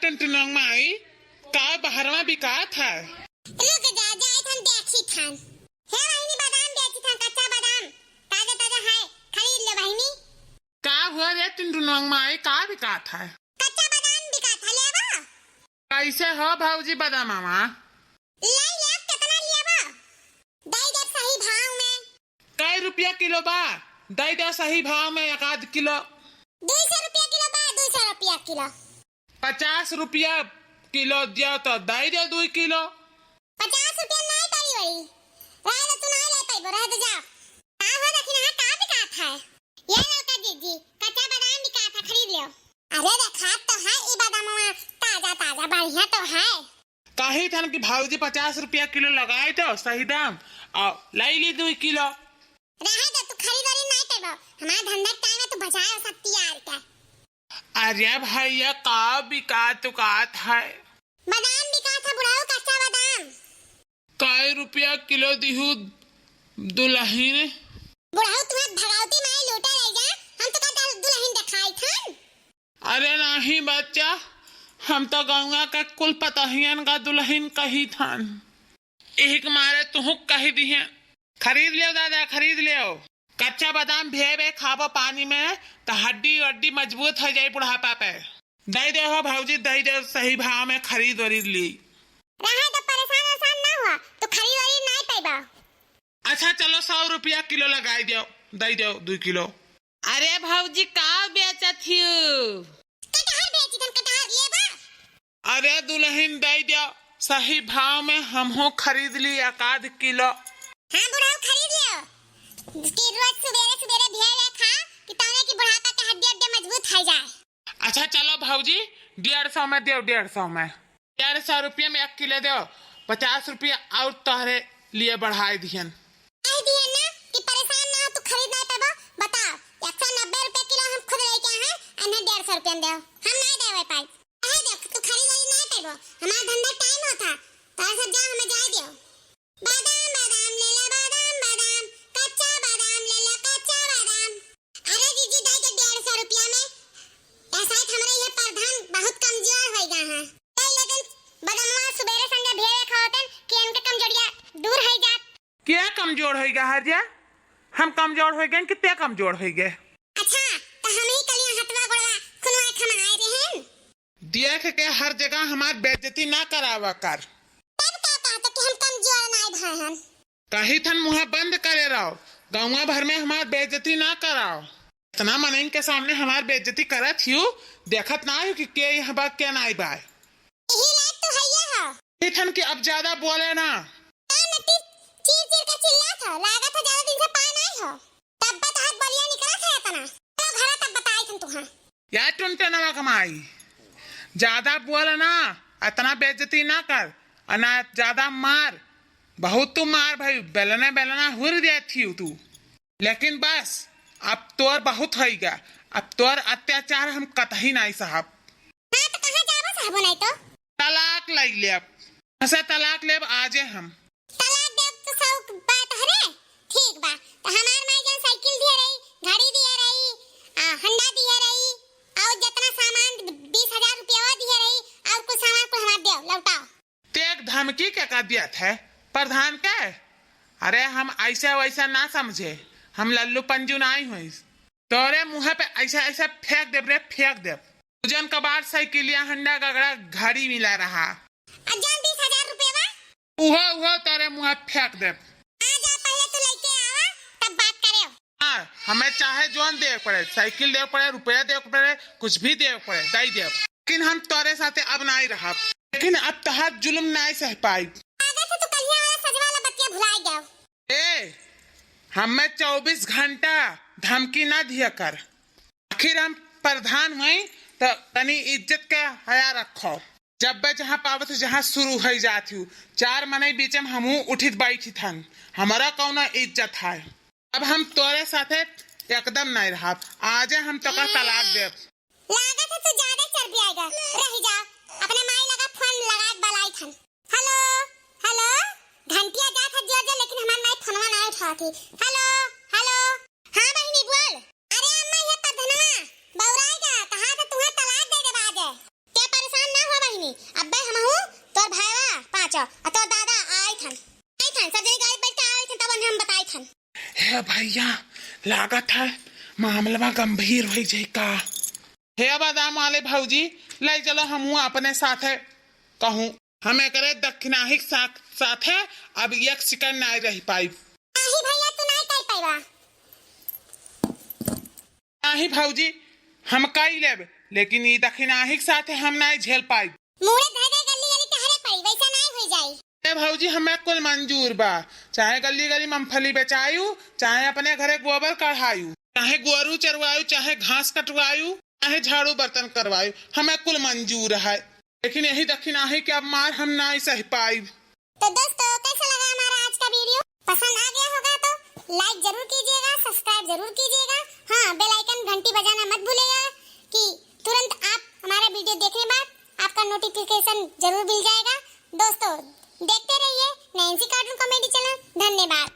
टंटनोंग माई का बहरवा बिकात है। रुक जा जाए थन देखी थन हे वहीनी बादाम बेची थन कच्चा बादाम ताजा ताजा है खरीद ले वहीनी। का हुआ रे टंटनोंग माई का बिकात है? कच्चा बादाम बिकात है लेबा। कैसे हो भाऊजी बादाम मामा? ले ले कितना लेबा दई दे सही भाव में। कई रुपया किलो बा? दई दे सही भाव में 1 किलो। 200 रुपया किलो बा 200 रुपया किलो। 50 रुपया किलो दियो तो दई दे 2 किलो। 50 रुपया नहीं पड़ी वही रह तू नहीं ले पाइबो रह दे जा। का हो रखी ना का बिकात है ये लो का जीजी कच्चा बादाम बिकात है खरीद लो। अरे देखात तो है ई बादामवा ताजा ताजा बढ़िया तो है। कही थन कि भाऊजी 50 रुपया किलो लगाए तो सही दाम और लाई ली 2 किलो। रहे दे तू खरीदारी नहीं पाइबो हमारा धंधा टाइम है तू बचाए सकती यार का। अरे भैया का बिकात है? बादाम बिकात है बुढ़ाऊ कच्चा बादाम। कई रुपया किलो दिहू दुल्हन? बुढ़ाऊ तुम्हें भगावती माई लूटा ले जा हम तो कहता दुल्हन दिखाई थन। अरे नहीं बच्चा हम तो गंगा का कुल पतहियन का दुल्हन कही थन एक मारे तुहू कही दिहे। खरीद लियो दादा खरीद लियो। कच्चा बादाम भेबे खाबो पानी में तो हड्डी वड्डी मजबूत हो जाए बुढ़ापा पे। दई दे हो भाऊजी दई दे सही भाव में खरीद ली। रहे तो परेशान आसान ना हुआ तो खरीदारी नहीं पाइबा। अच्छा चलो 100 रुपया किलो लगाई दो दई दो 2 किलो। अरे भाऊजी का बेचत हियो? कटहल बेची थन कटहल लेबा। अरे दुल्हन दई दो सही भाव में हमहू खरीद ली 1 किलो। हाँ बुढ़ाऊ खरीद लियो कि रोज सुबेरे सुबेरे भेड़ खा कि तौने की बुढ़ापा के हड्डी हड्डी मजबूत हो जाए। अच्छा चलो भाऊजी 150 में दो 150 में 150 रुपया में 1 किलो दो 50 रुपया और तोहरे लिए बढ़ाई दिहन। आई दिए ना कि परेशान ना हो तू खरीद नहीं पाबो बताओ 190 रुपया किलो हम खुद लेके आए हैं अन्य 150 रुपया में दो हम नहीं देवे पाई। अरे देख तू खरीदारी नहीं पाबो हमारा धंधा टाइम होता तार सब जा हमें जाए दियो। बादाम बादाम ले ले बादाम बादाम कच्चा बादाम ले ले कच्चा बादाम। अरे जीजी दे के 150 रुपया में ऐसा हमारे ये प्रधान बहुत कमजोर हो गया है लेकिन बादामवा सुबेरे संध्या भेड़े खाओतन कि इनके कमजोरियां दूर हो जात। क्या कमजोर हो गया हरिया? हम कमजोर हो गए कितने कमजोर हो गए? अच्छा तो हम ही कलिया हटवा गोड़वा खुनवा खमाए रहे हैं। देख के हर जगह हमार बेइज्जती ना करावा कर। तब का कहते कि हम कमजोर नहीं भाई हम। कही थन मुँह बंद करे रहो गाँव भर में हमार बेइज्जती ना कराओ। इतना मनइन के सामने हमार बेइज्जती करत हियो देखत ना हो कि के यहाँ बा के ना बा। यही लायक तो है ये हो। कही थन कि अब ज्यादा बोले ना। नटी चीर चीर के चिल्ला था लागत है ज्यादा दिन से पाए नहीं हो तब बता हाथ बलिया निकला था इतना तो घर तब बताई थन तुहा। या टुनटे नवा कमाई ज्यादा बोल ना इतना बेइज्जती ना कर और ना ज्यादा मार। बहुत तू मार भाई बेलना बेलना हुर जाती हो तू लेकिन बस अब तोर बहुत होगा। अब तोर अत्याचार हम कतही नहीं साहब। हां तो कहां जाबो साहब नहीं तो तलाक ले ले ऐसा तलाक ले आजे हम। तलाक दे तो सब बात हरे ठीक बा तो हमार माई जन साइकिल दिए रही गाड़ी दिए रही हंडा दिए रही और जितना सामान 20,000 रुपया दिए रही और कुछ सामान को हमार दे लौटाओ। तेग धमकी के का दिया था प्रधान के? अरे हम ऐसा वैसा ना समझे हम लल्लू पंजू नहीं हुई तोरे मुँह पे ऐसा ऐसा फेंक दे रे फेंक दे। जन कबाड़ साइकिलिया हंडा गगड़ा घड़ी मिला रहा जन 20,000 रुपया उहो तारे मुँह फेंक दे। आजा पहले तो लेके आवा तब बात करेओ। हाँ हमें चाहे जोन दे पड़े साइकिल दे पड़े रुपया दे पड़े कुछ भी दे पड़े दई दे लेकिन हम तोरे साथे अब नहीं रहा। लेकिन अब तहार जुल्म नहीं सह पाई। आगे से तो कलिया वाला सजवाला बतिया भुलाई जाओ। ए हमें 24 घंटा धमकी ना दिया कर। आखिर हम प्रधान हुई तो तनी इज्जत का हया रखो। जब बे जहाँ पावत जहाँ शुरू हो जाती हूँ 4 महीने बीच में हमू उठित बैठी थन हमारा कौन इज्जत है। अब हम तोरे साथे एकदम नहीं रहा आज हम तो का तलाक दे। लागत है तो ज्यादा चर्बी आएगा रह जा अपने माई लगा फोन लगा बलाई थन। हेलो हेलो घंटिया जा था जो लेकिन हमार माई फोनवा नहीं उठाती। हेलो हेलो हां बहनी बोल। अरे अम्मा ये प्रधानवा बौराएगा कहा था तुम्हें तलाक दे दे बाजे क्या परेशान ना हो है भैया, लागत है मामला गंभीर हो जाए का। हे बादाम वाले भौजी, ले चलो हम अपने साथ है कहूँ, हमें करे दक्षिणाहिक साथ है, अब एक सेकंड नहीं रह पाई। नहीं भैया तू नहीं कर पाएगा। नहीं भौजी, हम कई लेब, लेकिन ये दक्षिणाहिक साथ है हम नहीं झेल पाई। मुड़े धर दे गली गली तहरे पड़ी, वैसा नहीं हो जाई। ए भौजी हमें कुल मंजूर बा, चाहे गली गली मूंगफली बेचायू, चाहे अपने घरे गोबर कढ़ायू, चाहे गोरू चरवायू, चाहे घास कटवायू, चाहे झाड़ू बर्तन करवायू, हमें कुल मंजूर है, लेकिन यही दक्षिणाहिक के अब मार हम नहीं सह पाई। तो दोस्तों कैसा लगा हमारा आज का वीडियो? पसंद आ गया होगा तो लाइक जरूर कीजिएगा, सब्सक्राइब जरूर कीजिएगा। हाँ, बेल आइकन घंटी बजाना मत भूलिएगा कि तुरंत आप हमारा वीडियो देखने बाद आपका नोटिफिकेशन जरूर मिल जाएगा। दोस्तों देखते रहिए नैन्सी कार्टून कॉमेडी चैनल। धन्यवाद।